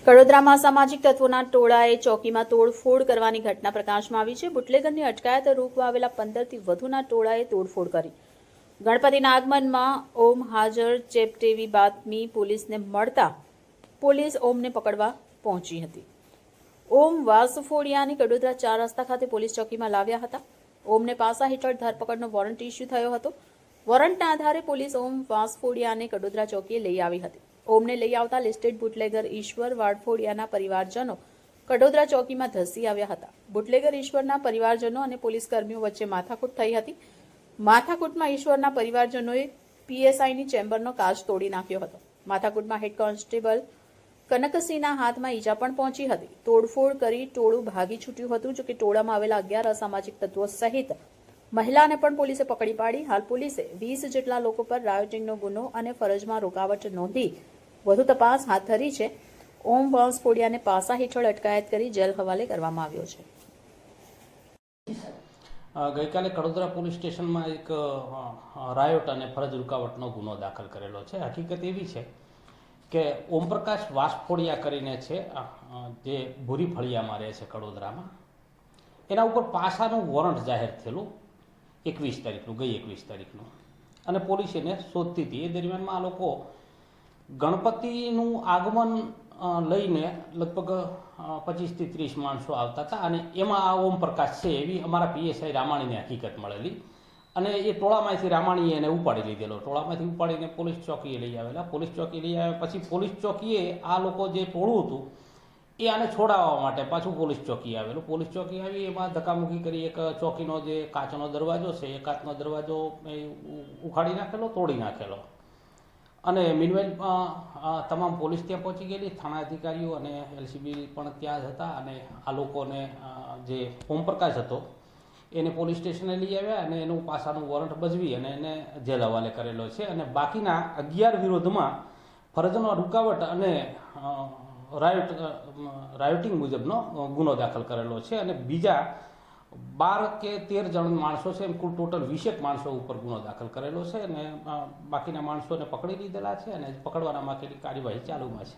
કડોદરામાં સામાજિક તત્વોના ટોળાએ ચોકીમાં તોડફોડ કરવાની ઘટના પ્રકાશમાં આવી છે। બુટલેગરની અટકાયત રોકવા આવેલા 15થી વધુના ટોળાએ તોડફોડ કરી। ગણપતિના આગમનમાં ઓમ હાજર ચેપટેવી બાતમી પોલીસને મળતા પોલીસ ઓમને પકડવા પહોંચી હતી। ઓમ વાસફોડિયાની કડોદરા 4 રસ્તા ખાતે પોલીસ ચોકીમાં લાવ્યા હતા। ઓમને પાસા હેઠળ ધરપકડનો વોરંટ ઇસ્યુ થયો હતો। વોરંટના આધારે પોલીસ ઓમ વાસફોડિયાને કડોદરા ચોકીએ લઈ આવી હતી। ઓમને લઈ આવતા લિસ્ટેડ બુટલેગર ઈશ્વર વાડફોડિયાના પરિવારજનો કડોદરા ચોકીમાં ધસી આવ્યા હતા। બુટલેગર ઈશ્વરના પરિવારજનો અને પોલીસ કર્મીઓ વચ્ચે માથાકૂટ થઈ હતી। માથાકૂટમાં ઈશ્વરના પરિવારજનોએ પીએસઆઈની ચેમ્બરનો કાચ તોડી નાખ્યો હતો। માથાકૂટમાં હેડ કોન્સ્ટેબલ કનકસિંહના હાથમાં ઈજા પણ પહોંચી હતી। તોડફોડ કરી ટોળું ભાગી છૂટ્યું હતું। જોકે ટોળામાં આવેલા 11 અસામાજિક તત્વો સહિત મહિલાને પણ પોલીસે પકડી પાડી। હાલ પોલીસે 20 જેટલા લોકો પર રાયોટિંગનો ગુનો અને ફરજમાં રોકાવટ નોંધી વધુ તપાસ હાથ ધરી છે। ઓમ વાસફોડિયાને પાસા હેઠળ અટકાયત કરી જેલ હવાલે કરવામાં આવ્યો છે। ગઈકાલે કડોદરા પોલીસ સ્ટેશનમાં એક રાયોટ અને ફરજ રૂકાવટનો ગુનો દાખલ કરેલો છે। હકીકત એવી છે કે ઓમપ્રકાશ વાસફોડિયા કરીને છે, જે ભૂરી ફળિયામાં રહે છે કડોદરામાં, એના ઉપર પાસાનું વોરંટ જાહેર થયેલું 21 તારીખનું, ગઈ 21 તારીખનું, અને પોલીસ એને શોધતી હતી। એ દરમિયાનમાં આ લોકો ગણપતિનું આગમન લઈને લગભગ 25 થી 30 માણસો આવતા હતા, અને એમાં આ ઓમપ્રકાશ છે એવી અમારા પીએસઆઈ રામાણીને હકીકત મળેલી, અને એ ટોળામાંથી રામાણીએ એને ઉપાડી લીધેલો। ટોળામાંથી ઉપાડીને પોલીસ ચોકીએ લઈ આવેલા। પોલીસ ચોકી લઈ આવ્યા પછી પોલીસ ચોકીએ આ લોકો જે ટોળું હતું એ આને છોડાવવા માટે પાછું પોલીસ ચોકી આવેલું। પોલીસ ચોકી આવી, એમાં ધક્કામુક્કી કરી, એક ચોકીનો જે કાચનો દરવાજો છે એ કાચનો દરવાજો ઉખાડી નાખેલો, તોડી નાખેલો, અને મીનવાઇલ તમામ પોલીસ ત્યાં પહોંચી ગયેલી, થાણા અધિકારીઓ અને એલસીબી પણ ત્યાં જ હતા, અને આ લોકોને જે ઓમપ્રકાશ હતો એને પોલીસ સ્ટેશને લઈ આવ્યા અને એનું પાસાનું વોરંટ બજવી અને એને જેલ હવાલે કરેલો છે। અને બાકીના 11 વિરોધમાં ફરજનો રૂકાવટ અને રાયોટિંગ મુજબનો ગુનો દાખલ કરેલો છે, અને બીજા 12 કે 13 જણ માણસો છે, એમ કુલ ટોટલ 20 માણસો ઉપર ગુનો દાખલ કરેલો છે, અને બાકીના માણસોને પકડી લીધેલા છે અને પકડવાના માટેની કાર્યવાહી ચાલુમાં છે।